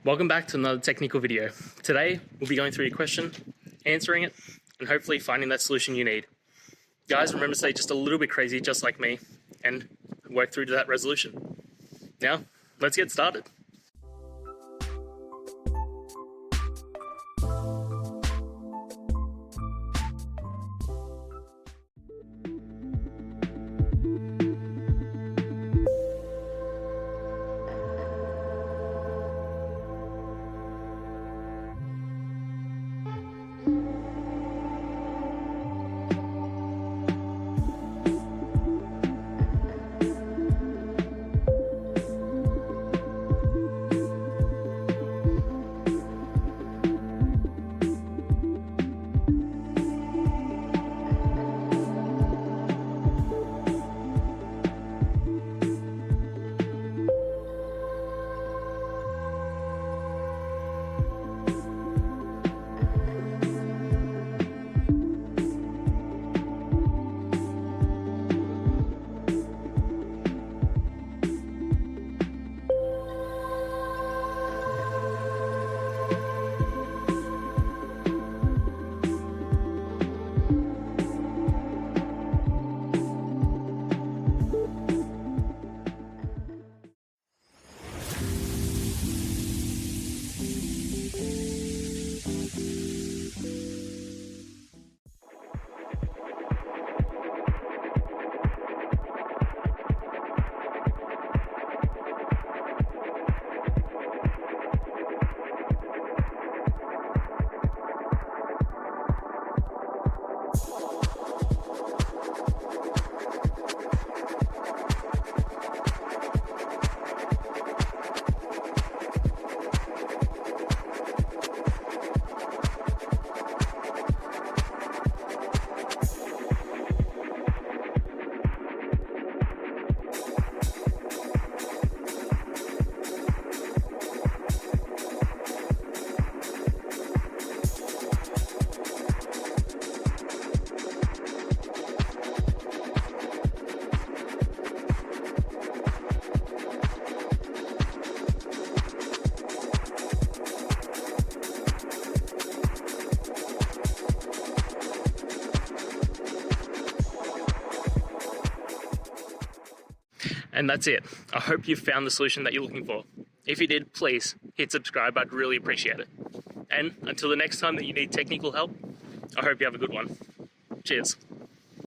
Welcome back to another technical video. Today, we'll be going through your question, answering it, and hopefully finding that solution you need. Guys, remember to stay just a little bit crazy, just like me, and work through to that resolution. Now, let's get started. And that's it. I hope you found the solution that you're looking for. If you did, please hit subscribe. I'd really appreciate it. And until the next time that you need technical help, I hope you have a good one. Cheers.